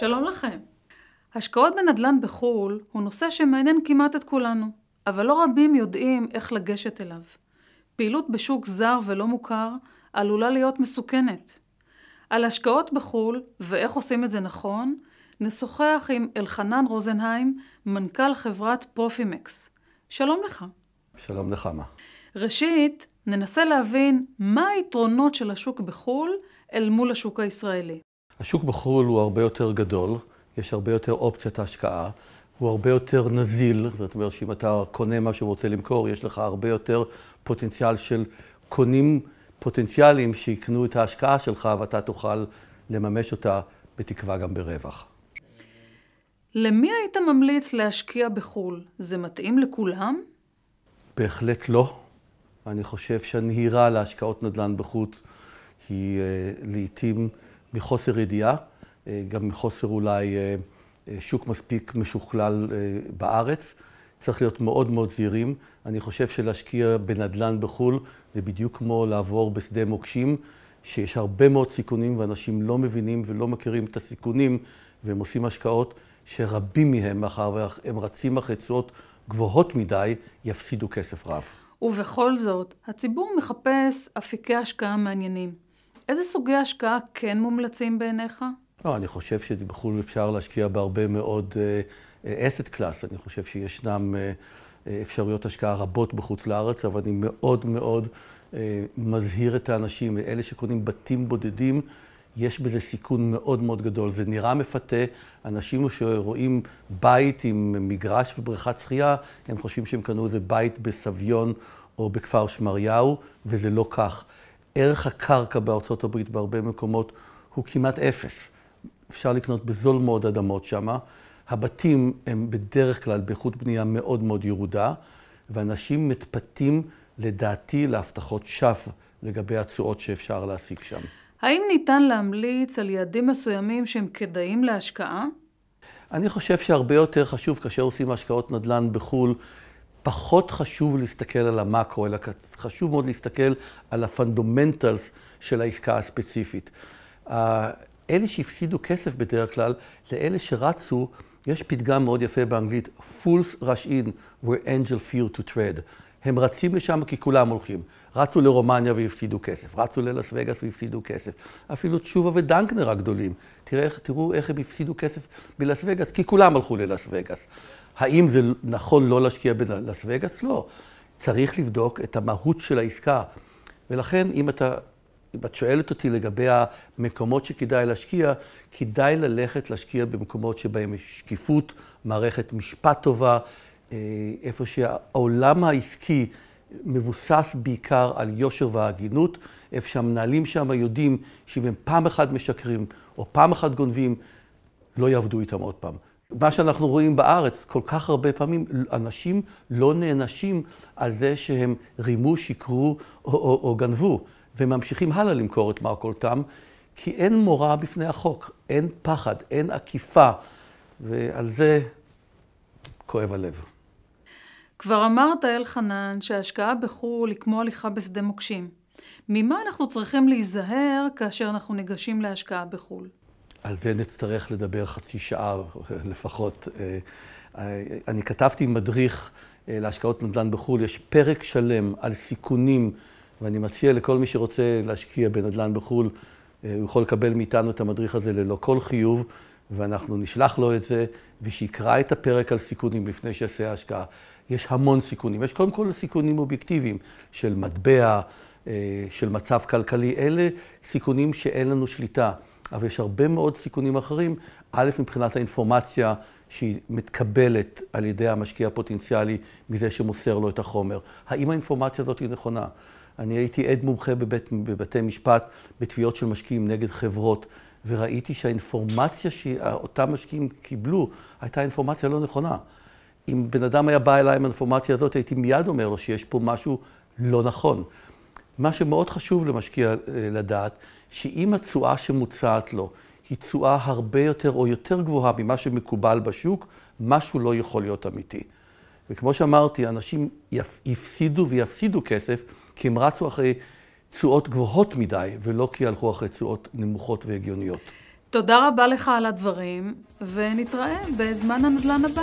שלום לכם. השקעות בנדל"ן בחו"ל הוא נושא שמעניין כמעט את כולנו, אבל לא רבים יודעים איך לגשת אליו. פעילות בשוק זר ולא מוכר עלולה להיות מסוכנת. על השקעות בחו"ל ואיך עושים את זה נכון, נשוחח עם אלחנן רוזנהיים, מנכ"ל חברת פרופימקס. שלום לך. שלום לך, מה? ראשית, ננסה להבין מה היתרונות של השוק בחו"ל אל מול השוק הישראלי. השוק בחו"ל הוא הרבה יותר גדול, יש הרבה יותר אופציית השקעה, הוא הרבה יותר נזיל, זאת אומרת שאם אתה קונה מה שרוצה למכור, יש לך הרבה יותר פוטנציאל של קונים פוטנציאליים שיקנו את ההשקעה שלך ואתה תוכל לממש אותה בתקווה גם ברווח. למי היית ממליץ להשקיע בחו"ל? זה מתאים לכולם? בהחלט לא. אני חושב שהנהירה להשקעות נדל"ן בחוץ היא לעתים מחוסר ידיעה, גם מחוסר אולי שוק מספיק משוכלל בארץ. צריך להיות מאוד מאוד זהירים. אני חושב שלהשקיע בנדל"ן בחו"ל זה בדיוק כמו לעבור בשדה מוקשים, שיש הרבה מאוד סיכונים ואנשים לא מבינים ולא מכירים את הסיכונים, והם עושים השקעות שרבים מהם, מאחר והם רצים אחרי תשואות גבוהות מדי, יפסידו כסף רב. ובכל זאת, הציבור מחפש אפיקי השקעה מעניינים. איזה סוגי השקעה כן מומלצים בעיניך? לא, אני חושב שבחו"ל אפשר להשקיע בהרבה מאוד asset class. אני חושב שישנם אפשרויות השקעה רבות בחוץ לארץ, אבל אני מאוד מאוד מזהיר את האנשים, אלה שקונים בתים בודדים, יש בזה סיכון מאוד מאוד גדול. זה נראה מפתה, אנשים שרואים בית עם מגרש ובריכת שחייה, הם חושבים שהם קנו איזה בית בסביון או בכפר שמריהו, וזה לא כך. ערך הקרקע בארצות הברית בהרבה מקומות הוא כמעט אפס. אפשר לקנות בזול מאוד אדמות שם. הבתים הם בדרך כלל באיכות בנייה מאוד מאוד ירודה, ואנשים מתפתים לדעתי להבטחות שווא לגבי התשואות שאפשר להשיג שם. האם ניתן להמליץ על יעדים מסוימים שהם כדאיים להשקעה? אני חושב שהרבה יותר חשוב כאשר עושים השקעות נדל"ן בחו"ל, פחות חשוב להסתכל על המקרו, אלא חשוב מאוד להסתכל על הפונדמנטלס של העסקה הספציפית. אלה שהפסידו כסף בדרך כלל, לאלה שרצו, יש פתגם מאוד יפה באנגלית, Fools rush in where angel fear to tread. הם רצים לשם כי כולם הולכים. רצו לרומניה והפסידו כסף, רצו ללאס וגאס והפסידו כסף. אפילו תשובה ודנקנר הגדולים. תראו איך הם הפסידו כסף בלאס וגאס, כי כולם הלכו ללאס וגאס. האם זה נכון לא להשקיע בלאס וגאס? לא. צריך לבדוק את המהות של העסקה. ולכן, אם את שואלת אותי לגבי המקומות שכדאי להשקיע, כדאי ללכת להשקיע במקומות שבהם יש שקיפות, מערכת משפט טובה, איפה שהעולם העסקי מבוסס בעיקר על יושר והגינות, איפה שהמנהלים שם יודעים שאם הם פעם אחת משקרים או פעם אחת גונבים, לא יעבדו איתם עוד פעם. מה שאנחנו רואים בארץ, כל כך הרבה פעמים אנשים לא נענשים על זה שהם רימו, שיקרו או גנבו, וממשיכים הלאה למכור את מרכולתם, כי אין מורא בפני החוק, אין פחד, אין עקיפה, ועל זה כואב הלב. כבר אמרת, אלחנן, שההשקעה בחו"ל היא כמו הליכה בשדה מוקשים. ממה אנחנו צריכים להיזהר כאשר אנחנו ניגשים להשקעה בחו"ל? על זה נצטרך לדבר חצי שעה לפחות. אני כתבתי מדריך להשקעות נדל"ן בחו"ל, יש פרק שלם על סיכונים, ואני מציע לכל מי שרוצה להשקיע בנדל"ן בחו"ל, הוא יכול לקבל מאיתנו את המדריך הזה ללא כל חיוב, ואנחנו נשלח לו את זה, ושיקרא את הפרק על סיכונים לפני שיעשה ההשקעה. יש המון סיכונים. יש קודם כל סיכונים אובייקטיביים של מטבע, של מצב כלכלי. אלה סיכונים שאין לנו שליטה. אבל יש הרבה מאוד סיכונים אחרים. א', מבחינת האינפורמציה שהיא מתקבלת על ידי המשקיע הפוטנציאלי מזה שמוסר לו את החומר. האם האינפורמציה הזאת היא נכונה? אני הייתי עד מומחה בבתי משפט בתביעות של משקיעים נגד חברות, וראיתי שהאינפורמציה שאותם משקיעים קיבלו הייתה אינפורמציה לא נכונה. אם בן אדם היה בא אליי עם האינפורמציה הזאת, הייתי מיד אומר לו שיש פה משהו לא נכון. מה שמאוד חשוב למשקיע לדעת, שאם התשואה שמוצעת לו היא תשואה הרבה יותר או יותר גבוהה ממה שמקובל בשוק, משהו לא יכול להיות אמיתי. וכמו שאמרתי, אנשים יפסידו ויפסידו כסף, כי הם רצו אחרי תשואות גבוהות מדי, ולא כי הלכו אחרי תשואות נמוכות והגיוניות. תודה רבה לך על הדברים, ונתראה בזמן הנדל"ן הבא.